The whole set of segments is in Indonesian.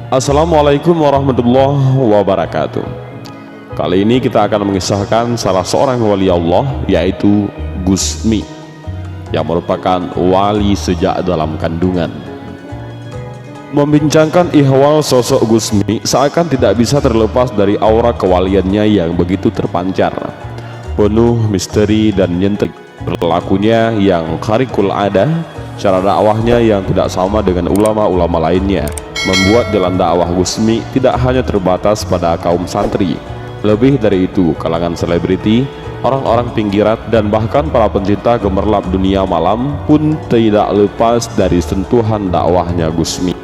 Assalamualaikum warahmatullahi wabarakatuh. Kali ini kita akan mengisahkan salah seorang wali Allah, yaitu Gusmi, yang merupakan wali sejak dalam kandungan. Membincangkan ihwal sosok Gusmi seakan tidak bisa terlepas dari aura kewaliannya yang begitu terpancar, penuh misteri dan nyentrik. Berlakunya yang kharikul ada, cara dakwahnya yang tidak sama dengan ulama-ulama lainnya, membuat jalan dakwah Gusmi tidak hanya terbatas pada kaum santri. Lebih dari itu, kalangan selebriti, orang-orang pinggiran, dan bahkan para pencinta gemerlap dunia malam pun tidak lepas dari sentuhan dakwahnya Gusmi.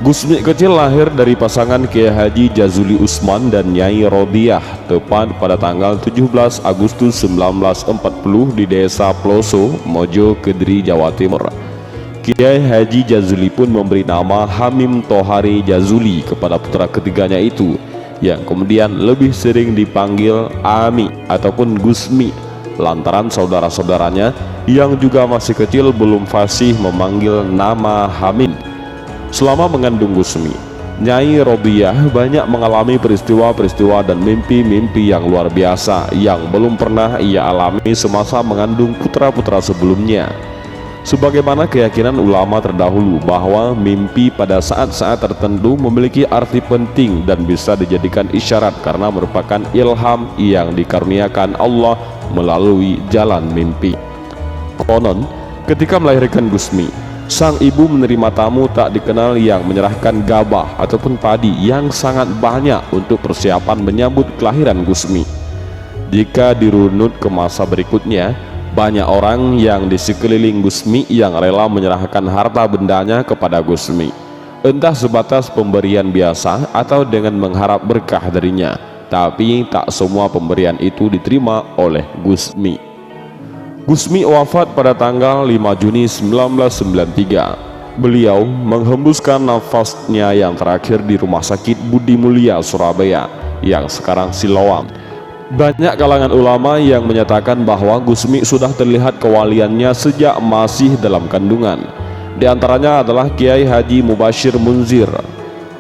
Gusmi kecil lahir dari pasangan Kiai Haji Jazuli Usman dan Nyai Rodiah tepat pada tanggal 17 Agustus 1940 di desa Ploso, Mojo, Kediri, Jawa Timur. Kiai Haji Jazuli pun memberi nama Hamim Tohari Jazuli kepada putra ketiganya itu, yang kemudian lebih sering dipanggil Ami ataupun Gusmi, lantaran saudara-saudaranya yang juga masih kecil belum fasih memanggil nama Hamim. Selama mengandung Gusmi, Nyai Rodiah banyak mengalami peristiwa-peristiwa dan mimpi-mimpi yang luar biasa yang belum pernah ia alami semasa mengandung putra-putra sebelumnya. Sebagaimana keyakinan ulama terdahulu bahwa mimpi pada saat-saat tertentu memiliki arti penting dan bisa dijadikan isyarat karena merupakan ilham yang dikaruniakan Allah melalui jalan mimpi. Konon, ketika melahirkan Gusmi, sang ibu menerima tamu tak dikenal yang menyerahkan gabah ataupun padi yang sangat banyak untuk persiapan menyambut kelahiran Gusmi. Jika dirunut ke masa berikutnya, banyak orang yang di sekeliling Gusmi yang rela menyerahkan harta bendanya kepada Gusmi, entah sebatas pemberian biasa atau dengan mengharap berkah darinya. Tapi tak semua pemberian itu diterima oleh Gusmi. Gusmi wafat pada tanggal 5 Juni 1993. Beliau menghembuskan nafasnya yang terakhir di Rumah Sakit Budi Mulia, Surabaya, yang sekarang Siloam. Banyak kalangan ulama yang menyatakan bahwa Gusmi sudah terlihat kewaliannya sejak masih dalam kandungan. Di antaranya adalah Kiai Haji Mubashir Munzir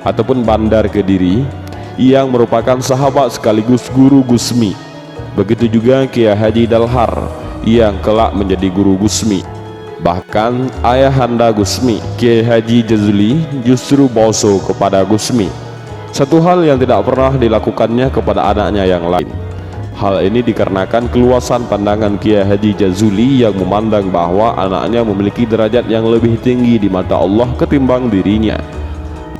ataupun Bandar Kediri, yang merupakan sahabat sekaligus guru Gusmi. Begitu juga Kiai Haji Dalhar yang kelak menjadi guru Gusmi. Bahkan ayahanda Gusmi, Kiai Haji Jazuli, justru boso kepada Gusmi, satu hal yang tidak pernah dilakukannya kepada anaknya yang lain. Hal ini dikarenakan keluasan pandangan Kiai Haji Jazuli yang memandang bahwa anaknya memiliki derajat yang lebih tinggi di mata Allah ketimbang dirinya.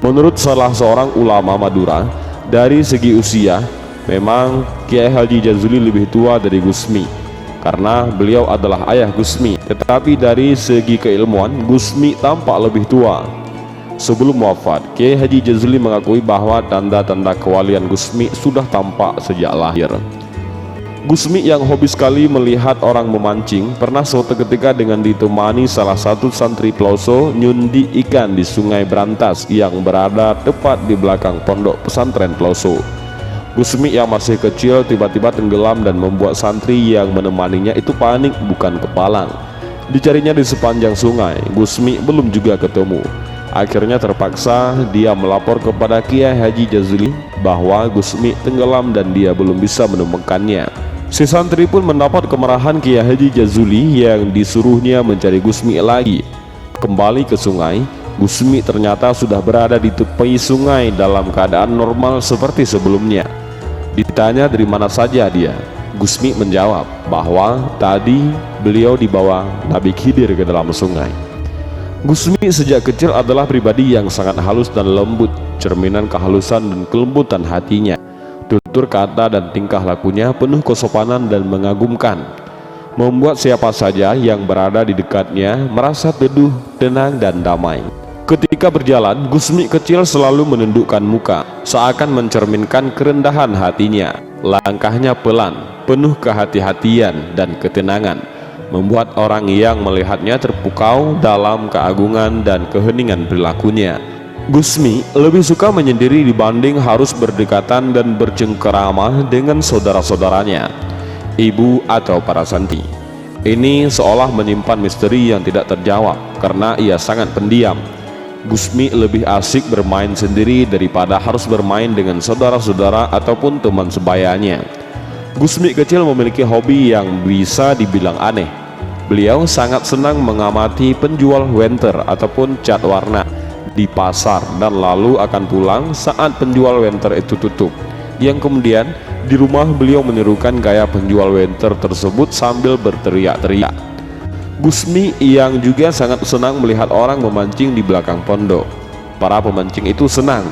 Menurut salah seorang ulama Madura, dari segi usia memang Kiai Haji Jazuli lebih tua dari Gusmi karena beliau adalah ayah Gusmi, tetapi dari segi keilmuan Gusmi tampak lebih tua. Sebelum wafat, Kiai Haji Jazuli mengakui bahwa tanda-tanda kewalian Gusmi sudah tampak sejak lahir. Gusmi yang hobi sekali melihat orang memancing, pernah suatu ketika dengan ditemani salah satu santri Ploso nyundi ikan di Sungai Brantas yang berada tepat di belakang pondok pesantren Ploso. Gusmi yang masih kecil tiba-tiba tenggelam dan membuat santri yang menemaninya itu panik bukan kepalang. Dicarinya di sepanjang sungai, Gusmi belum juga ketemu. Akhirnya terpaksa dia melapor kepada Kiai Haji Jazuli bahwa Gusmi tenggelam dan dia belum bisa menemukannya. Si santri pun mendapat kemarahan Kiai Haji Jazuli yang disuruhnya mencari Gusmi lagi. Kembali ke sungai, Gusmi ternyata sudah berada di tepi sungai dalam keadaan normal seperti sebelumnya. Ditanya dari mana saja dia, Gusmi menjawab bahwa tadi beliau dibawa Nabi Khidir ke dalam sungai. Gusmi sejak kecil adalah pribadi yang sangat halus dan lembut, cerminan kehalusan dan kelembutan hatinya. Tutur kata dan tingkah lakunya penuh kesopanan dan mengagumkan, membuat siapa saja yang berada di dekatnya merasa teduh, tenang dan damai. Ketika berjalan, Gusmi kecil selalu menundukkan muka, seakan mencerminkan kerendahan hatinya. Langkahnya pelan, penuh kehati-hatian dan ketenangan, membuat orang yang melihatnya terpukau dalam keagungan dan keheningan perilakunya. Gusmi lebih suka menyendiri dibanding harus berdekatan dan bercengkerama dengan saudara-saudaranya, ibu atau para santri. Ini seolah menyimpan misteri yang tidak terjawab karena ia sangat pendiam. Gusmi lebih asik bermain sendiri daripada harus bermain dengan saudara-saudara ataupun teman sebayanya. Gusmi kecil memiliki hobi yang bisa dibilang aneh. Beliau sangat senang mengamati penjual wenter ataupun cat warna di pasar dan lalu akan pulang saat penjual wenter itu tutup. Yang kemudian di rumah beliau menirukan gaya penjual wenter tersebut sambil berteriak-teriak. Gusmi yang juga sangat senang melihat orang memancing di belakang pondok. Para pemancing itu senang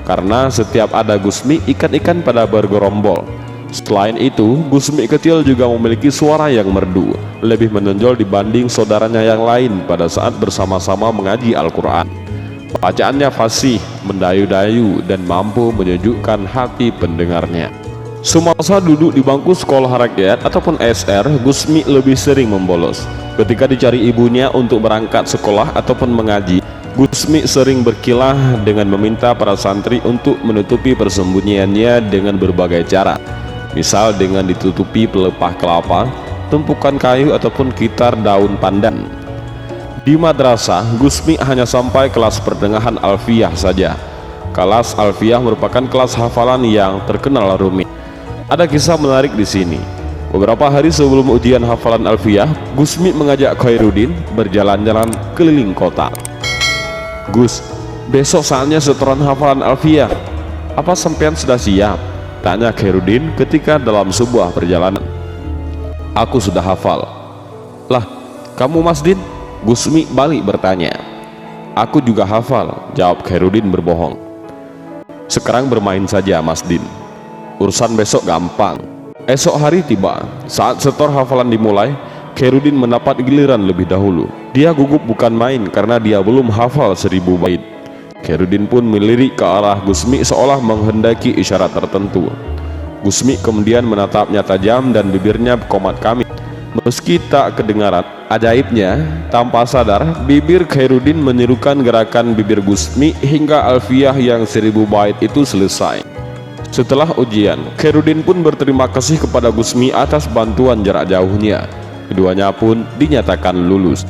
karena setiap ada Gusmi, ikan-ikan pada bergerombol. Selain itu, Gusmi kecil juga memiliki suara yang merdu, lebih menonjol dibanding saudaranya yang lain pada saat bersama-sama mengaji Al-Quran. Bacaannya fasih, mendayu-dayu, dan mampu menyejukkan hati pendengarnya. Semasa duduk di bangku sekolah rakyat ataupun SR, Gusmi lebih sering membolos. Ketika dicari ibunya untuk berangkat sekolah ataupun mengaji, Gusmi sering berkilah dengan meminta para santri untuk menutupi persembunyiannya dengan berbagai cara. Misal dengan ditutupi pelepah kelapa, tumpukan kayu ataupun gitar daun pandan. Di madrasah, Gusmi hanya sampai kelas pertengahan Alfiyah saja. Kelas Alfiyah merupakan kelas hafalan yang terkenal rumit. Ada kisah menarik di sini. Beberapa hari sebelum ujian hafalan Alfiyah, Gusmi mengajak Khairuddin berjalan-jalan keliling kota. "Gus, besok saatnya setoran hafalan Alfiyah. Apa sampean sudah siap?" tanya Khairuddin ketika dalam sebuah perjalanan. "Aku sudah hafal." "Lah, kamu Mas Din?" Gusmi balik bertanya. "Aku juga hafal," jawab Khairuddin berbohong. "Sekarang bermain saja Mas Din. Urusan besok gampang." Esok hari tiba. Saat setor hafalan dimulai, Khairuddin mendapat giliran lebih dahulu. Dia gugup bukan main karena dia belum hafal 1000 bait. Khairuddin pun melirik ke arah Gusmi seolah menghendaki isyarat tertentu. Gusmi kemudian menatapnya tajam dan bibirnya komat kamit. Meski tak kedengaran, ajaibnya, tanpa sadar, bibir Khairuddin menirukan gerakan bibir Gusmi hingga Alfiyah yang 1000 bait itu selesai. Setelah ujian, Khairuddin pun berterima kasih kepada Gusmi atas bantuan jarak jauhnya. Keduanya pun dinyatakan lulus.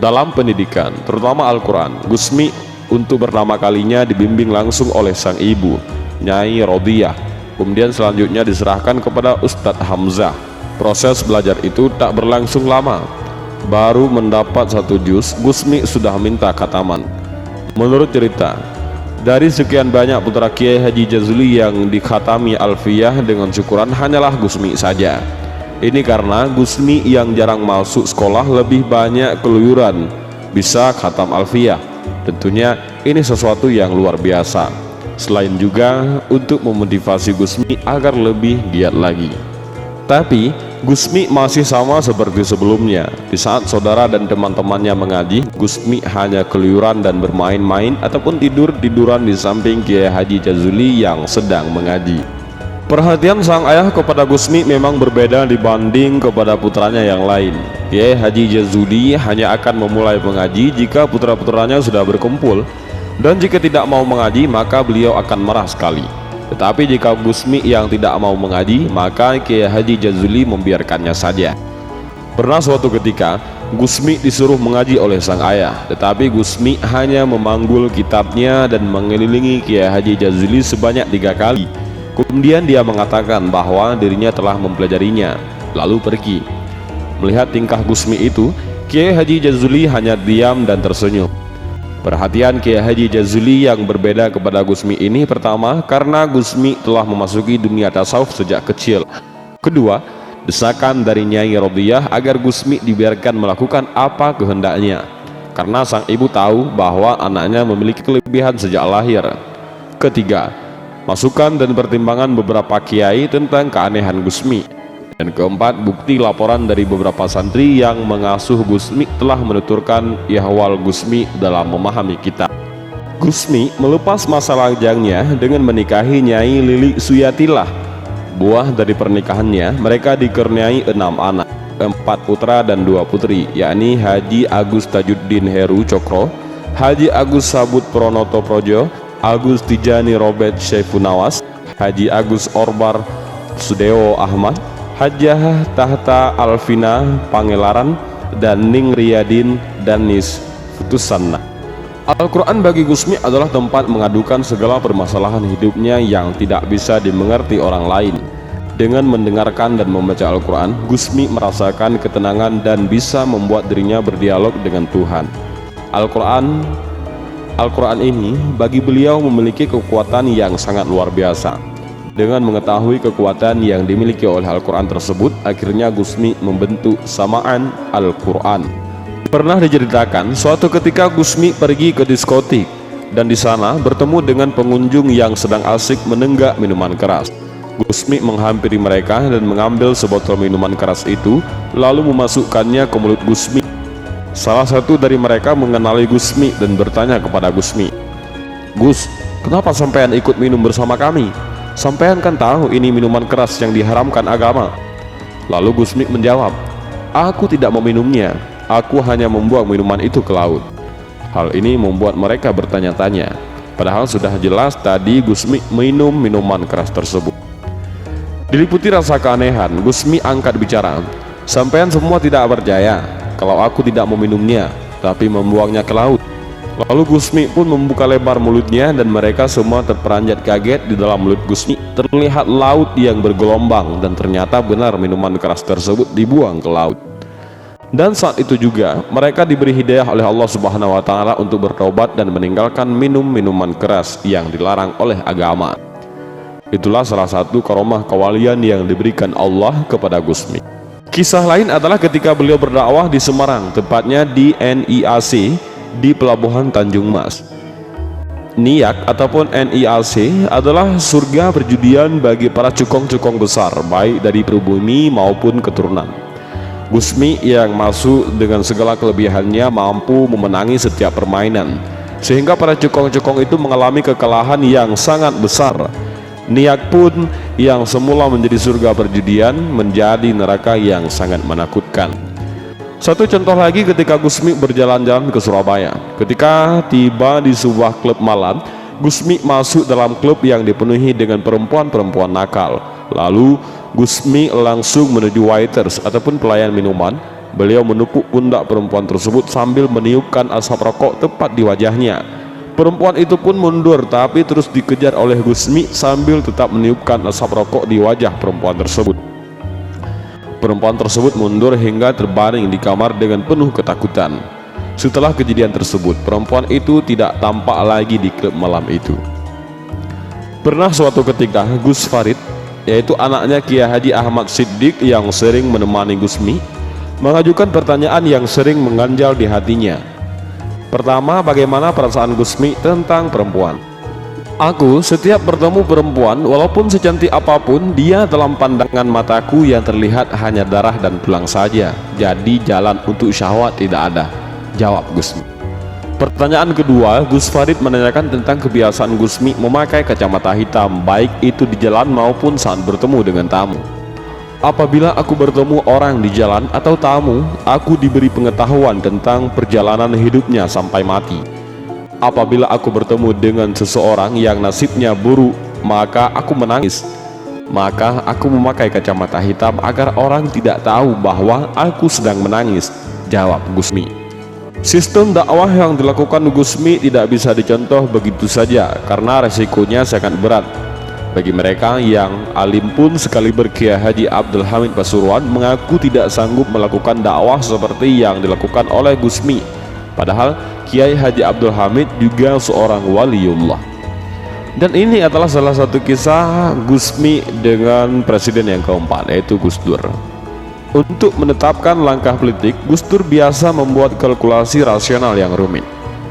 Dalam pendidikan, terutama Al-Quran, Gusmi untuk pertama kalinya dibimbing langsung oleh sang ibu, Nyai Rodiyah. Kemudian selanjutnya diserahkan kepada Ustadz Hamzah. Proses belajar itu tak berlangsung lama. Baru mendapat 1 juz, Gusmi sudah minta khataman. Menurut cerita, dari sekian banyak putra Kiai Haji Jazuli yang dikhatami Alfiyah dengan syukuran hanyalah Gusmi saja. Ini karena Gusmi yang jarang masuk sekolah lebih banyak keluyuran bisa khatam Alfiyah. Tentunya ini sesuatu yang luar biasa. Selain juga untuk memotivasi Gusmi agar lebih giat lagi. Tapi Gusmi masih sama seperti sebelumnya. Di saat saudara dan teman-temannya mengaji, Gusmi hanya keluyuran dan bermain-main ataupun tidur-tiduran di samping Kiai Haji Jazuli yang sedang mengaji. Perhatian sang ayah kepada Gusmi memang berbeda dibanding kepada putranya yang lain. Kiai Haji Jazuli hanya akan memulai mengaji jika putra-putranya sudah berkumpul, dan jika tidak mau mengaji maka beliau akan marah sekali. Tetapi jika Gusmi yang tidak mau mengaji, maka Kiai Haji Jazuli membiarkannya saja. Pernah suatu ketika, Gusmi disuruh mengaji oleh sang ayah, tetapi Gusmi hanya memanggul kitabnya dan mengelilingi Kiai Haji Jazuli sebanyak 3 kali. Kemudian dia mengatakan bahwa dirinya telah mempelajarinya, lalu pergi. Melihat tingkah Gusmi itu, Kiai Haji Jazuli hanya diam dan tersenyum. Perhatian Kiai Haji Jazuli yang berbeda kepada Gusmi ini, pertama, karena Gusmi telah memasuki dunia tasawuf sejak kecil. Kedua, desakan dari Nyai Rodiyah agar Gusmi dibiarkan melakukan apa kehendaknya, karena sang ibu tahu bahwa anaknya memiliki kelebihan sejak lahir. Ketiga, masukan dan pertimbangan beberapa kiai tentang keanehan Gusmi. Dan keempat, bukti laporan dari beberapa santri yang mengasuh Gusmi telah menuturkan ihwal Gusmi dalam memahami kitab. Gusmi melepas masa lajangnya dengan menikahi Nyai Lili Suyatilah. Buah dari pernikahannya, mereka dikaruniai 6 anak, 4 putra dan 2 putri, yakni Haji Agus Tajuddin Heru Cokro, Haji Agus Sabut Pronoto Projo, Agus Tijani Robert Syaifunawas, Haji Agus Orbar Sudeo Ahmad, Hajah Tahta Alvina Pangelaran, dan Ning Riyadin Danis Futusanna. Al-Quran bagi Gusmi adalah tempat mengadukan segala permasalahan hidupnya yang tidak bisa dimengerti orang lain. Dengan mendengarkan dan membaca Al-Quran, Gusmi merasakan ketenangan dan bisa membuat dirinya berdialog dengan Tuhan. Al-Quran ini bagi beliau memiliki kekuatan yang sangat luar biasa. Dengan mengetahui kekuatan yang dimiliki oleh Al-Quran tersebut, akhirnya Gusmi membentuk Samaan Al-Quran. Pernah diceritakan, suatu ketika Gusmi pergi ke diskotik dan di sana bertemu dengan pengunjung yang sedang asik menenggak minuman keras. Gusmi menghampiri mereka dan mengambil sebotol minuman keras itu, lalu memasukkannya ke mulut Gusmi. Salah satu dari mereka mengenali Gusmi dan bertanya kepada Gusmi, "Gus, kenapa sampean ikut minum bersama kami? Sampean kan tahu ini minuman keras yang diharamkan agama." Lalu Gusmi menjawab, "Aku tidak meminumnya. Aku hanya membuang minuman itu ke laut." Hal ini membuat mereka bertanya-tanya, padahal sudah jelas tadi Gusmi minum minuman keras tersebut. Diliputi rasa keanehan, Gusmi angkat bicara, "Sampean semua tidak percaya kalau aku tidak meminumnya, tapi membuangnya ke laut." Lalu Gusmi pun membuka lebar mulutnya dan mereka semua terperanjat kaget. Di dalam mulut Gusmi terlihat laut yang bergelombang dan ternyata benar minuman keras tersebut dibuang ke laut. Dan saat itu juga mereka diberi hidayah oleh Allah Subhanahu wa Ta'ala untuk bertobat dan meninggalkan minum minuman keras yang dilarang oleh agama. Itulah salah satu karomah kewalian yang diberikan Allah kepada Gusmi. Kisah lain adalah ketika beliau berdakwah di Semarang, tepatnya di NIAC di Pelabuhan Tanjung Mas. NIAC ataupun NIAC adalah surga perjudian bagi para cukong-cukong besar, baik dari pribumi maupun keturunan. Gusmi yang masuk dengan segala kelebihannya mampu memenangi setiap permainan, sehingga para cukong-cukong itu mengalami kekalahan yang sangat besar. NIAC pun yang semula menjadi surga perjudian menjadi neraka yang sangat menakutkan. Satu contoh lagi ketika Gusmi berjalan-jalan ke Surabaya. Ketika tiba di sebuah klub malam, Gusmi masuk dalam klub yang dipenuhi dengan perempuan-perempuan nakal. Lalu Gusmi langsung menuju waiters ataupun pelayan minuman. Beliau menepuk pundak perempuan tersebut sambil meniupkan asap rokok tepat di wajahnya. Perempuan itu pun mundur tapi terus dikejar oleh Gusmi sambil tetap meniupkan asap rokok di wajah perempuan tersebut. Perempuan tersebut mundur hingga terbaring di kamar dengan penuh ketakutan. Setelah kejadian tersebut, perempuan itu tidak tampak lagi di klub malam itu. Pernah suatu ketika Gus Farid, yaitu anaknya Kiai Haji Ahmad Siddiq yang sering menemani Gusmi, mengajukan pertanyaan yang sering mengganjal di hatinya. Pertama, bagaimana perasaan Gusmi tentang perempuan? "Aku setiap bertemu perempuan, walaupun secantik apapun, dia dalam pandangan mataku yang terlihat hanya darah dan tulang saja. Jadi jalan untuk syahwat tidak ada," jawab Gusmi. Pertanyaan kedua, Gus Farid menanyakan tentang kebiasaan Gusmi memakai kacamata hitam, baik itu di jalan maupun saat bertemu dengan tamu. "Apabila aku bertemu orang di jalan atau tamu, aku diberi pengetahuan tentang perjalanan hidupnya sampai mati. Apabila aku bertemu dengan seseorang yang nasibnya buruk, maka aku menangis. Maka aku memakai kacamata hitam agar orang tidak tahu bahwa aku sedang menangis," jawab Gusmi. Sistem dakwah yang dilakukan Gusmi tidak bisa dicontoh begitu saja karena resikonya sangat berat. Bagi mereka yang alim pun sekaliber Kiai Haji Abdul Hamid Pasuruan mengaku tidak sanggup melakukan dakwah seperti yang dilakukan oleh Gusmi. Padahal Kiai Haji Abdul Hamid juga seorang waliullah. Dan ini adalah salah satu kisah Gusmi dengan presiden yang keempat, yaitu Gus Dur. Untuk menetapkan langkah politik, Gus Dur biasa membuat kalkulasi rasional yang rumit.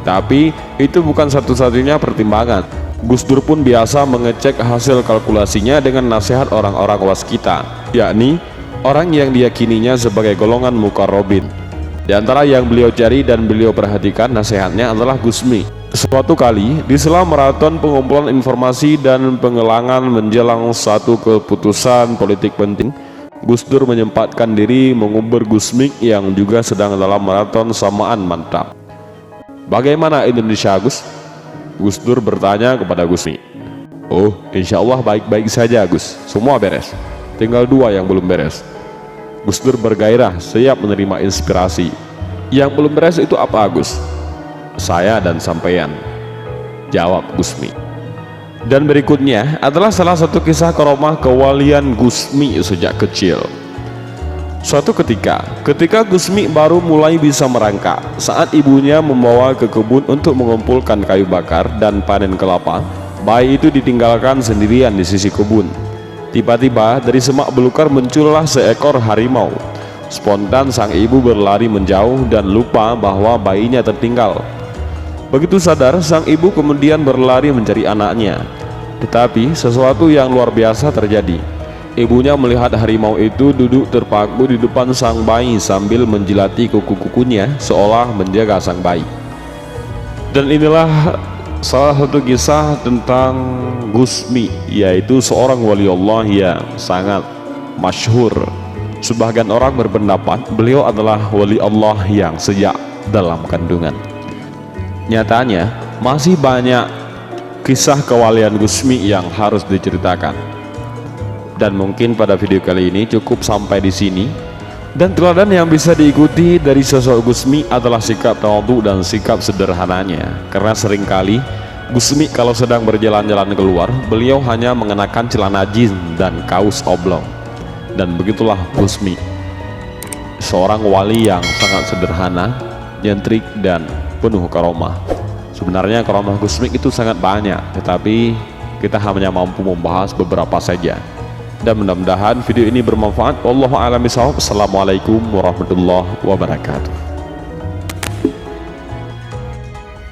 Tapi itu bukan satu-satunya pertimbangan. Gus Dur pun biasa mengecek hasil kalkulasinya dengan nasihat orang-orang waskita, yakni orang yang diyakininya sebagai golongan mukarrabin. Di antara yang beliau cari dan beliau perhatikan nasihatnya adalah Gusmi. Suatu kali di sela maraton pengumpulan informasi dan penggelangan menjelang satu keputusan politik penting, Gus Dur menyempatkan diri mengubur Gusmi yang juga sedang dalam maraton samaan mantap. "Bagaimana Indonesia, Gus?" Gus Dur bertanya kepada Gusmi. "Oh, insya Allah baik-baik saja, Gus. Semua beres. Tinggal dua yang belum beres." Gus Dur bergairah, siap menerima inspirasi. "Yang belum beres itu apa, Gus?" Saya dan sampeyan, jawab Gusmi. Dan berikutnya adalah salah satu kisah karomah kewalian Gusmi sejak kecil. Suatu ketika Gusmi baru mulai bisa merangkak, saat ibunya membawa ke kebun untuk mengumpulkan kayu bakar dan panen kelapa, bayi itu ditinggalkan sendirian di sisi kebun. Tiba-tiba dari semak belukar muncullah seekor harimau. Spontan sang ibu berlari menjauh dan lupa bahwa bayinya tertinggal. Begitu sadar, sang ibu kemudian berlari mencari anaknya. Tetapi sesuatu yang luar biasa terjadi. Ibunya melihat harimau itu duduk terpaku di depan sang bayi sambil menjilati kuku-kukunya seolah menjaga sang bayi. Dan inilah salah satu kisah tentang Gusmi, yaitu seorang wali Allah yang sangat masyhur. Sebagian orang berpendapat beliau adalah wali Allah yang sejak dalam kandungan. Nyatanya masih banyak kisah kewalian Gusmi yang harus diceritakan. Dan mungkin pada video kali ini cukup sampai di sini. Dan teladan yang bisa diikuti dari sosok Gusmi adalah sikap tawadhu dan sikap sederhananya. Karena seringkali Gusmi kalau sedang berjalan-jalan keluar, beliau hanya mengenakan celana jeans dan kaos oblong. Dan begitulah Gusmi, seorang wali yang sangat sederhana, nyentrik dan penuh karomah. Sebenarnya karomah Gusmi itu sangat banyak, tetapi kita hanya mampu membahas beberapa saja. Dan mudah-mudahan video ini bermanfaat. Wallahu a'lam bishawab. Assalamualaikum warahmatullahi wabarakatuh.